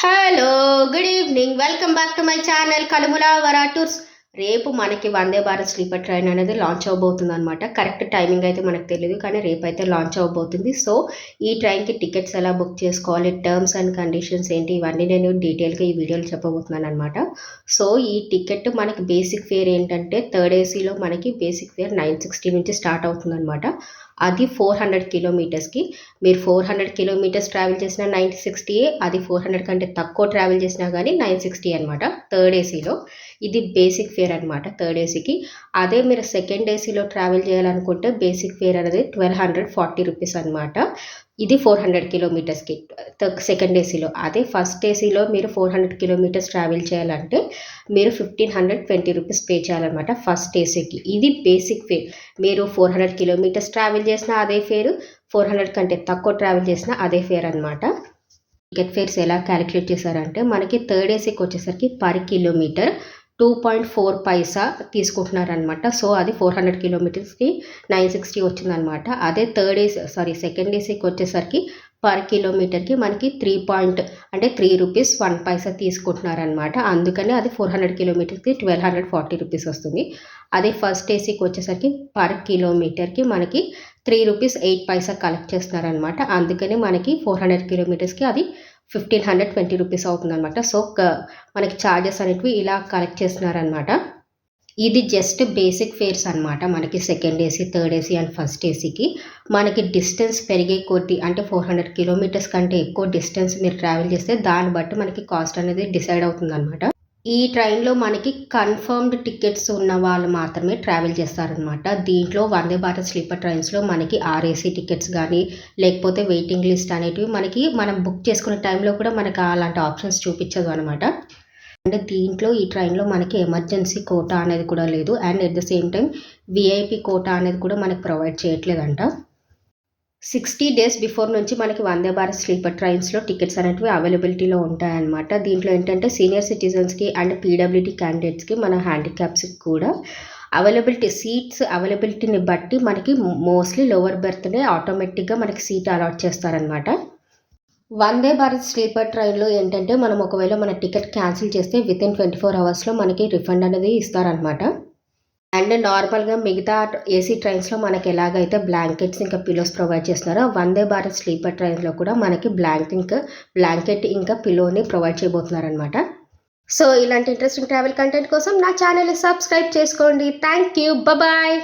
Hello good evening welcome back to my channel Kanumula Vara tours. రేపు మనకి Vande Bharat sleeper train అనేది launch అవబోతుంది అనమాట. కరెక్ట్ టైమింగ్ అయితే మనకు తెలియదు, కానీ రేపు అయితే లాంచ్ అవబోతుంది. సో ఈ ట్రైన్కి టికెట్స్ ఎలా బుక్ చేసుకోవాలి, టర్మ్స్ అండ్ కండిషన్స్ ఏంటి, ఇవన్నీ నేను డీటెయిల్గా ఈ వీడియోలో చెప్పబోతున్నాను అనమాట. సో ఈ టికెట్ మనకి బేసిక్ ఫేర్ ఏంటంటే థర్డ్ ఏసీలో మనకి బేసిక్ ఫేర్ 960 నుంచి స్టార్ట్ అవుతుంది అనమాట. అది 400 కిలోమీటర్స్కి. మీరు 400 కిలోమీటర్స్ ట్రావెల్ చేసిన 960, అది 400 కంటే తక్కువ ట్రావెల్ చేసినా కానీ 960 అనమాట థర్డ్ ఏసీలో. ఇది బేసిక్ ఫేర్ అనమాట థర్డ్ ఏసీకి. అదే మీరు సెకండ్ ఏసీలో ట్రావెల్ చేయాలనుకుంటే బేసిక్ ఫేర్ అనేది 1240 రూపీస్ అనమాట. ఇది 400 కిలోమీటర్స్కి సెకండ్ ఏసీలో. అదే ఫస్ట్ ఏసీలో మీరు 400 కిలోమీటర్స్ ట్రావెల్ చేయాలంటే మీరు 1520 రూపీస్ పే చేయాలన్నమాట ఫస్ట్ ఏసీకి. ఇది బేసిక్ ఫేర్. మీరు 400 కిలోమీటర్స్ ట్రావెల్ చేసినా అదే ఫేరు, 400 కంటే తక్కువ ట్రావెల్ చేసినా అదే ఫేర్ అనమాట. టికెట్ ఫేర్స్ ఎలా క్యాలిక్యులేట్ చేశారంటే మనకి థర్డ్ ఏసీకి వచ్చేసరికి పర్ కిలోమీటర్ 2.4 పైసా తీసుకుంటున్నారనమాట. సో అది 400 కిలోమీటర్స్కి 960 వచ్చిందనమాట. అదే సెకండ్ ఏసీకి వచ్చేసరికి పర్ కిలోమీటర్కి మనకి 3 రూపీస్ 1 పైసా తీసుకుంటున్నారనమాట. అందుకని అది 400 కిలోమీటర్స్కి 1240 రూపీస్ వస్తుంది. అదే ఫస్ట్ ఏసీకి వచ్చేసరికి పర్ కిలోమీటర్కి మనకి 3 రూపీస్ 8 పైసా కలెక్ట్ చేస్తున్నారనమాట. అందుకని మనకి 400 కిలోమీటర్స్కి అది 1520 రూపీస్ అవుతుందన్నమాట. సో మనకి ఛార్జెస్ అనేటివి ఇలా కలెక్ట్ చేస్తున్నారనమాట. ఇది జస్ట్ బేసిక్ ఫేర్స్ అనమాట. మనకి second AC, third AC and first ఏసీకి. మనకి డిస్టెన్స్ పెరిగే కొద్దీ అంటే 400 కిలోమీటర్స్ కంటే ఎక్కువ డిస్టెన్స్ మీరు ట్రావెల్ చేస్తే దాన్ని బట్టి మనకి కాస్ట్ అనేది డిసైడ్ అవుతుందన్నమాట. ఈ ట్రైన్లో మనకి కన్ఫర్మ్డ్ టికెట్స్ ఉన్న వాళ్ళు మాత్రమే ట్రావెల్ చేస్తారనమాట. దీంట్లో వందే భారత్ స్లీపర్ ట్రైన్స్లో మనకి ఆర్ఏసీ టికెట్స్ కానీ లేకపోతే వెయిటింగ్ లిస్ట్ అనేటివి మనం బుక్ చేసుకునే టైంలో కూడా మనకి అలాంటి ఆప్షన్స్ చూపించదు అనమాట. అండ్ దీంట్లో ఈ ట్రైన్లో మనకి ఎమర్జెన్సీ కోటా అనేది కూడా లేదు. And at the same time VIP quota అనేది కూడా మనకి ప్రొవైడ్ చేయట్లేదంట. 60 డేస్ బిఫోర్ నుంచి మనకి వందే భారత్ స్లీపర్ ట్రైన్స్లో టికెట్స్ అనేవి అవైలబిలిటీలో ఉంటాయన్నమాట. దీంట్లో ఏంటంటే సీనియర్ సిటిజన్స్కి అండ్ పీడబ్ల్యూడీ క్యాండిడేట్స్కి, మన హ్యాండిక్యాప్స్కి కూడా సీట్స్ అవైలబిలిటీని బట్టి మనకి మోస్ట్లీ లోవర్ బెర్త్నే ఆటోమేటిక్గా మనకి సీట్ అలాట్ చేస్తారనమాట. వందే భారత్ స్లీపర్ ట్రైన్లో ఏంటంటే మనం ఒకవేళ మన టికెట్ క్యాన్సిల్ చేస్తే వితిన్ 24 అవర్స్లో మనకి రిఫండ్ అనేది ఇస్తారనమాట. అండ్ నార్మల్గా మిగతా ఏసీ ట్రైన్స్లో మనకి ఎలాగైతే బ్లాంకెట్స్ ఇంకా పిలోస్ ప్రొవైడ్ చేస్తున్నారో వందే భారత్ స్లీపర్ ట్రైన్లో కూడా మనకి బ్లాంకెట్ ఇంకా పిలోని ప్రొవైడ్ చేయబోతున్నారనమాట. సో ఇలాంటి ఇంట్రెస్టింగ్ ట్రావెల్ కంటెంట్ కోసం నా ఛానల్ని సబ్స్క్రైబ్ చేసుకోండి. Thank you, bye.